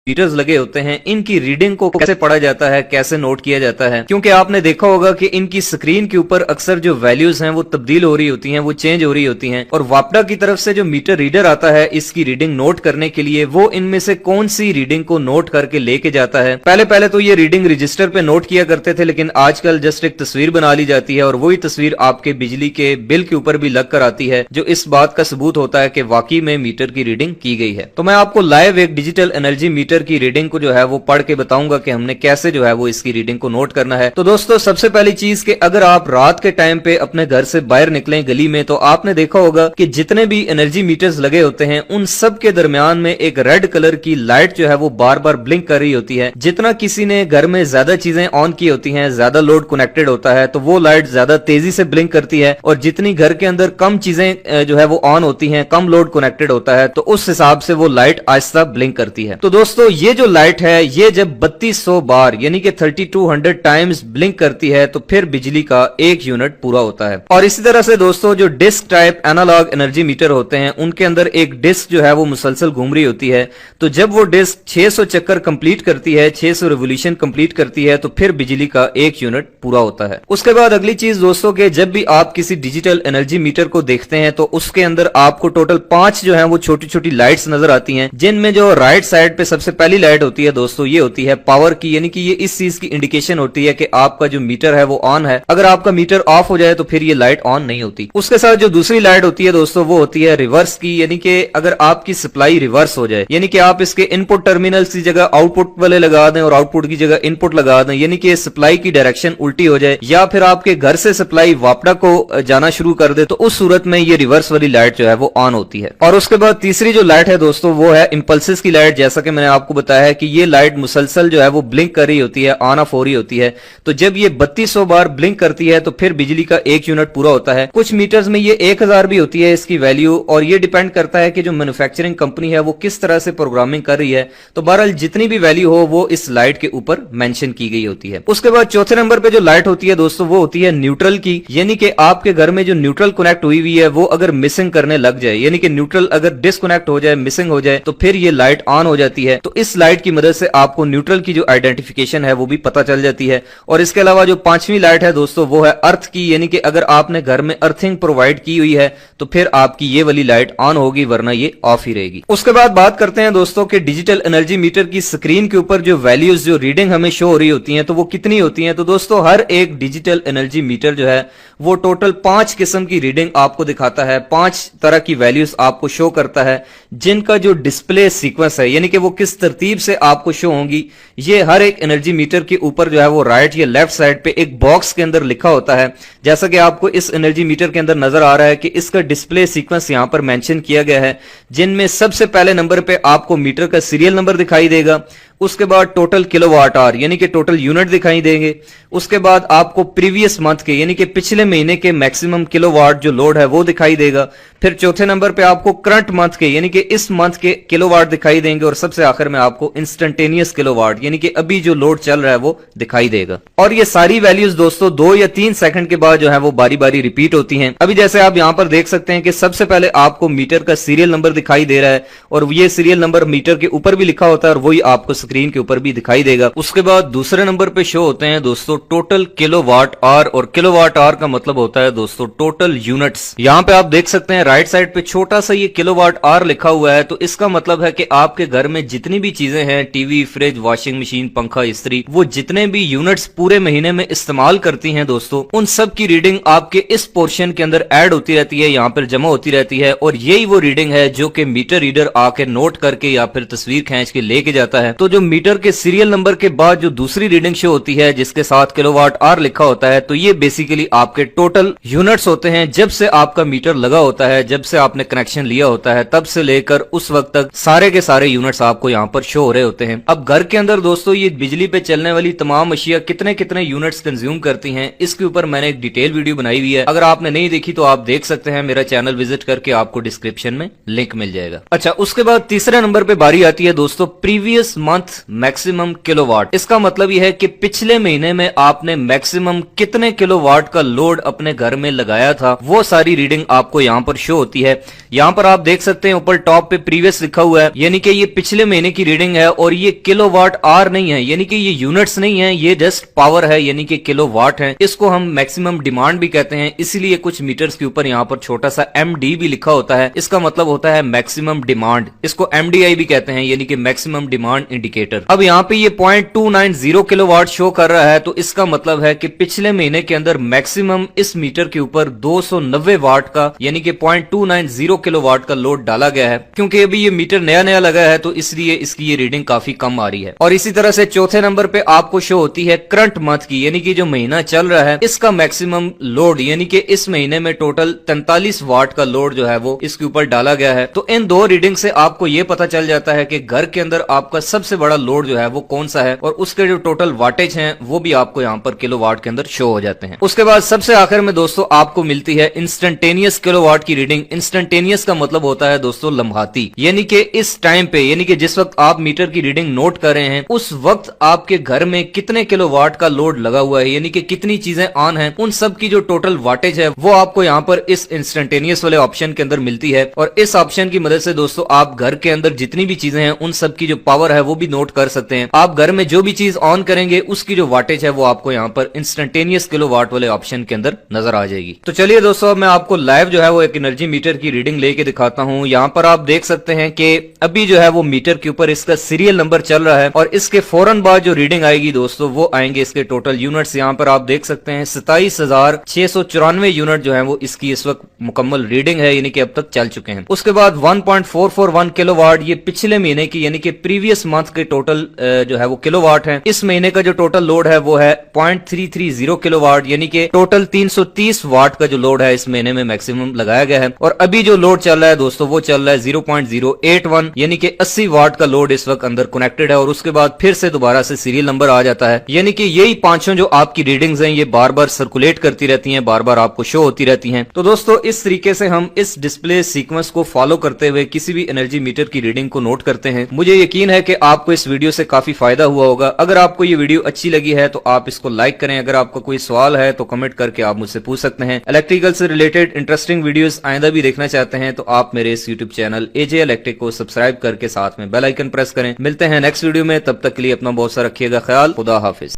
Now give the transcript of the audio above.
Metres लगे होते हैं, इनकी रीडिंग को कैसे पढ़ा जाता है, कैसे नोट किया जाता है। क्योंकि आपने देखा होगा कि इनकी स्क्रीन के ऊपर अक्सर जो वैल्यूज हैं वो तब्दील हो रही होती हैं, वो चेंज हो रही होती हैं, और वापडा की तरफ से जो मीटर रीडर आता है इसकी रीडिंग नोट करने के लिए, वो इनमें से कौन सी रीडिंग को नोट करके लेके जाता है। पहले तो ये रीडिंग रजिस्टर पे नोट किया करते थे, लेकिन आजकल जस्ट एक तस्वीर बना ली जाती है और वही तस्वीर आपके बिजली के बिल के ऊपर भी लग कर आती है, जो इस बात का सबूत होता है कि वाकई में मीटर की रीडिंग की गई है। तो मैं आपको लाइव एक डिजिटल एनर्जी मीटर की रीडिंग को जो है वो पढ़ के बताऊंगा कि हमने कैसे जो है वो इसकी रीडिंग को नोट करना है। तो दोस्तों, सबसे पहली चीज कि अगर आप रात के टाइम पे अपने घर से बाहर निकलें गली में, तो आपने देखा होगा कि जितने भी एनर्जी मीटर्स लगे होते हैं उन सब के दरमियान में एक रेड कलर की लाइट जो है वो बार बार ब्लिंक कर रही होती है। जितना किसी ने घर में ज्यादा चीजें ऑन की होती हैं, ज्यादा लोड कनेक्टेड होता है, तो वो लाइट ज्यादा तेजी से ब्लिंक करती है, और जितनी घर के अंदर कम चीजें जो है वो ऑन होती हैं, कम लोड कनेक्टेड होता है, तो उस हिसाब से वो लाइट आहिस्ता ब्लिंक करती है। तो दोस्तों, ये जो लाइट है ये जब 3200 बार यानी कि 3200 टाइम्स ब्लिंक करती है तो फिर बिजली का 1 यूनिट पूरा होता है। और इसी तरह से दोस्तों, जो disc type analogue energy meter होते हैं उनके अंदर एक डिस्क जो है वो मुसलसल घूम रही होती है, तो जब वो डिस्क 600 चक्कर कंप्लीट करती है, 600 रिवोल्यूशन कंप्लीट करती है, तो फिर बिजली का 1 यूनिट पूरा होता है। उसके बाद अगली चीज दोस्तों, के जब भी आप किसी डिजिटल एनर्जी मीटर को देखते हैं तो उसके अंदर आपको टोटल 5 जो है वो छोटी छोटी लाइट्स नजर आती हैं, जिनमें जो राइट साइड पे सबसे पहली लाइट होती है दोस्तों, ये होती है पावर की, यानी कि ये इस चीज की इंडिकेशन होती है कि आपका जो मीटर है वो ऑन है। अगर आपका मीटर ऑफ हो जाए तो फिर ये लाइट ऑन नहीं होती। उसके साथ जो दूसरी लाइट होती है दोस्तों, वो होती है रिवर्स की, यानी कि अगर आपकी सप्लाई रिवर्स हो जाए, यानी कि आप इसके इनपुट टर्मिनल्स की जगह आउटपुट वाले लगा दें और आउटपुट की जगह इनपुट लगा दें, यानी कि सप्लाई की डायरेक्शन उल्टी हो जाए, या फिर आपके घर से सप्लाई वापडा को जाना शुरू कर दे, तो उस सूरत में ये रिवर्स वाली लाइट जो है वो ऑन होती है। और उसके बाद तीसरी जो लाइट है दोस्तों, वो है इंपल्सेस की लाइट। जैसा कि मैंने आपको बताया है कि ये लाइट मुसलसल जो है वो ब्लिंक कर रही होती है, ऑन ऑफ हो रही होती है, तो जब ये 3200 बार ब्लिंक करती है तो फिर बिजली का 1 यूनिट पूरा होता है। कुछ मीटर्स में ये 1000 भी होती है इसकी वैल्यू, और ये डिपेंड करता है कि जो मैन्युफैक्चरिंग कंपनी है वो किस तरह से प्रोग्रामिंग कर रही है। तो बहरहाल जितनी भी वैल्यू हो वो इस लाइट के ऊपर मेंशन की गई होती है। उसके बाद चौथे नंबर पे जो लाइट होती है दोस्तों, वो होती है न्यूट्रल की, यानी कि आपके घर में जो न्यूट्रल कनेक्ट हुई हुई है वो अगर मिसिंग करने लग जाए, यानी कि न्यूट्रल अगर डिस्कनेक्ट हो जाए, मिसिंग हो जाए, तो फिर ये लाइट ऑन हो जाती है। तो इस लाइट की मदद से आपको न्यूट्रल की जो आइडेंटिफिकेशन है वो भी पता चल जाती है। और इसके अलावा जो पांचवी लाइट है दोस्तों, वो है अर्थ की, यानी कि अगर आपने घर में अर्थिंग प्रोवाइड की हुई है तो फिर आपकी ये वाली लाइट ऑन होगी, वरना ये ऑफ ही रहेगी। उसके बाद बात करते हैं दोस्तों कि डिजिटल एनर्जी मीटर की स्क्रीन के ऊपर जो वैल्यूज, जो रीडिंग हमें शो हो रही होती हैं, तो वो कितनी होती हैं। तो दोस्तों, हर एक डिजिटल एनर्जी मीटर जो है वो टोटल 5 किस्म की रीडिंग आपको दिखाता है, 5 तरह की वैल्यूज आपको शो करता है, जिनका जो डिस्प्ले सीक्वेंस है, यानी कि वो किस तरतीब से आपको शो होंगी, ये हर एक एनर्जी मीटर के ऊपर जो है वो राइट या लेफ्ट साइड पे एक बॉक्स के अंदर लिखा होता है। जैसा कि आपको इस एनर्जी मीटर के अंदर नजर आ रहा है कि इसका डिस्प्ले सीक्वेंस यहां पर मेंशन किया गया है, जिनमें सबसे पहले नंबर पे आपको मीटर का सीरियल नंबर दिखाई देगा, उसके बाद टोटल किलोवाट आवर यानी कि टोटल यूनिट दिखाई देंगे, उसके बाद आपको प्रीवियस मंथ के यानी कि पिछले महीने के मैक्सिमम किलोवाट जो लोड है वो दिखाई देगा, फिर चौथे नंबर पे आपको करंट मंथ के यानी कि इस मंथ के किलोवाट दिखाई देंगे, और सबसे आखिर में आपको इंस्टेंटेनियस किलोवाट यानी कि अभी जो लोड चल रहा है वो दिखाई देगा। और ये सारी वैल्यूज दोस्तों 2 या 3 सेकंड के बाद जो है वो बारी बारी रिपीट होती हैं। अभी जैसे आप यहां पर देख सकते हैं कि सबसे पहले आपको मीटर का सीरियल नंबर दिखाई दे रहा है, और ये सीरियल नंबर मीटर के ऊपर भी लिखा होता है और वही आपको स्क्रीन के ऊपर भी दिखाई देगा। उसके बाद दूसरे नंबर पे शो होते हैं दोस्तों टोटल किलोवाट आवर, और किलोवाट आवर का मतलब होता है दोस्तों टोटल यूनिट्स। यहां पे आप देख सकते हैं राइट साइड पे छोटा सा ये किलोवाट आवर लिखा हुआ है, तो इसका मतलब है कि आपके घर में जितनी भी चीजें हैं, टीवी, फ्रिज, वॉशिंग मशीन, पंखा, इस्त्री, वो जितने भी यूनिट्स पूरे महीने में इस्तेमाल करती हैं दोस्तों, उन सब की रीडिंग आपके इस पोर्शन के अंदर ऐड होती रहती है, यहां पर जमा होती रहती है, और यही वो रीडिंग है जो कि मीटर रीडर आके नोट करके या फिर तस्वीर खींच के लेके जाता है। तो जो मीटर के सीरियल नंबर के बाद जो दूसरी रीडिंग शो होती है जिसके साथ किलोवाट आवर लिखा होता है, तो ये बेसिकली आपके टोटल यूनिट्स होते हैं जब से आपका मीटर लगा होता है, जब से आपने कनेक्शन लिया होता है, तब से लेकर उस वक्त तक सारे के सारे यूनिट्स आपको यहाँ पर शो हो रहे होते हैं। अब घर के अंदर दोस्तों ये बिजली पे चलने वाली तमाम अशिया कितने कितने यूनिट्स कंज्यूम करती हैं, इसके ऊपर मैंने एक डिटेल वीडियो बनाई हुई है, अगर आपने नहीं देखी तो आप देख सकते हैं, मेरा चैनल विजिट करके आपको डिस्क्रिप्शन में लिंक मिल जाएगा। अच्छा, उसके बाद तीसरे नंबर पे बारी आती है दोस्तों previous month month maximum kilowatt. इसका मतलब यह है कि पिछले महीने में आपने मैक्सिमम कितने किलोवाट का लोड अपने घर में लगाया था, वो सारी रीडिंग आपको यहाँ पर शो होती है। यहाँ पर आप देख सकते हैं ऊपर टॉप पे प्रीवियस लिखा हुआ है, यानी कि ये पिछले महीने की रीडिंग है और ये किलोवाट आवर नहीं है, यानी कि ये यूनिट्स नहीं है, ये जस्ट पावर है, यानी कि किलोवाट है। इसको हम मैक्सिमम डिमांड भी कहते हैं, इसीलिए कुछ मीटर्स के ऊपर यहाँ पर छोटा सा MD भी लिखा होता है। इसका मतलब होता है मैक्सिमम डिमांड। इसको MDI भी कहते हैं, यानी कि मैक्सिमम डिमांड इंडिकेटर। अब यहाँ पे ये 0.290 किलोवाट शो कर रहा है, तो इसका मतलब है कि पिछले महीने के अंदर मैक्सिमम इस मीटर के ऊपर 290 वाट का, यानी कि 0.290 किलोवाट का लोड डाला गया है। क्योंकि अभी ये मीटर नया नया लगा है, तो इसलिए इसकी ये रीडिंग काफी कम आ रही है। और इसी तरह से चौथे नंबर पे आपको शो होती है करंट मंथ की, यानी कि जो महीना चल रहा है इसका मैक्सिमम लोड, यानी कि इस महीने में टोटल 43 वाट का लोड जो है वो इसके ऊपर डाला गया है। तो इन दो रीडिंग से आपको ये पता चल जाता है कि घर के अंदर आपका सबसे बड़ा लोड जो है वो कौन सा है, और उसके जो टोटल वाटेज हैं वो भी आपको यहाँ पर किलोवाट के अंदर शो हो जाते हैं। उसके बाद सबसे आखिर में दोस्तों आपको मिलती है इंस्टेंटेनियस किलोवाट की रीडिंग। इंस्टेंटेनियस का मतलब होता है दोस्तों लम्हाती, यानी कि इस टाइम पे, यानी कि जिस वक्त आप मीटर की रीडिंग नोट कर रहे हैं उस वक्त आपके घर में कितने किलोवाट का लोड लगा हुआ है, यानी कि कितनी चीजें ऑन हैं, उन सब की जो टोटल वाटेज है वो आपको यहाँ पर इस इंस्टेंटेनियस वाले ऑप्शन के अंदर मिलती है। और इस ऑप्शन की मदद से दोस्तों आप घर के अंदर जितनी भी चीजें हैं उन सब की जो पावर है वो भी नोट कर सकते हैं। आप घर में जो भी चीज ऑन करेंगे उसकी जो वाटेज है वो आपको यहाँ पर इंस्टेंटेनियस किलोवाट वाले ऑप्शन के अंदर नजर आ जाएगी। तो चलिए दोस्तों मैं आपको लाइव जो है वो एक एनर्जी मीटर की रीडिंग लेके दिखाता हूँ। यहाँ पर आप देख सकते हैं कि अभी जो है वो मीटर के ऊपर इसका सीरियल नंबर चल रहा है, और इसके फौरन बाद जो रीडिंग आएगी दोस्तों वो आएंगे इसके टोटल यूनिट्स। यहाँ पर आप देख सकते हैं 27,694 यूनिट जो है वो इसकी इस वक्त मुकम्मल रीडिंग है, यानी कि अब तक चल चुके हैं। उसके बाद 1.441 किलोवाट ये पिछले महीने की, यानी कि प्रीवियस मंथ के टोटल जो है वो किलोवाट है। इस महीने का जो टोटल लोड है वो है 0.330 किलोवाट, यानी कि टोटल 330 वाट का जो लोड है इस महीने में मैक्सिमम लगाया गया है। और अभी जो लोड चल रहा है दोस्तों वो चल रहा है 0.081, यानी कि 80 वाट का लोड इस वक्त अंदर कनेक्टेड है। और उसके बाद फिर से दोबारा से सीरियल नंबर आ जाता है, यानी कि यही पांचों जो आपकी रीडिंग्स हैं ये बार बार सर्कुलेट करती रहती हैं, बार बार आपको शो होती रहती हैं। तो दोस्तों इस तरीके से हम इस डिस्प्ले सीक्वेंस को फॉलो करते हुए किसी भी एनर्जी मीटर की रीडिंग को नोट करते हैं। मुझे यकीन है कि आपको इस वीडियो से काफी फायदा हुआ होगा। अगर आपको ये वीडियो अच्छी लगी है तो आप इसको लाइक करें। अगर आपका कोई सवाल है तो कमेंट करके आप मुझसे पूछ सकते हैं। इलेक्ट्रिकल से रिलेटेड इंटरेस्टिंग वीडियोस आइंदा भी देखना चाहते हैं तो आप मेरे इस यूट्यूब चैनल AJ इलेक्ट्रिक को सब्सक्राइब करके साथ में बेल आइकन प्रेस करें। मिलते हैं नेक्स्ट वीडियो में, तब तक के लिए अपना बहुत सा रखिएगा ख्याल। खुदा हाफिज।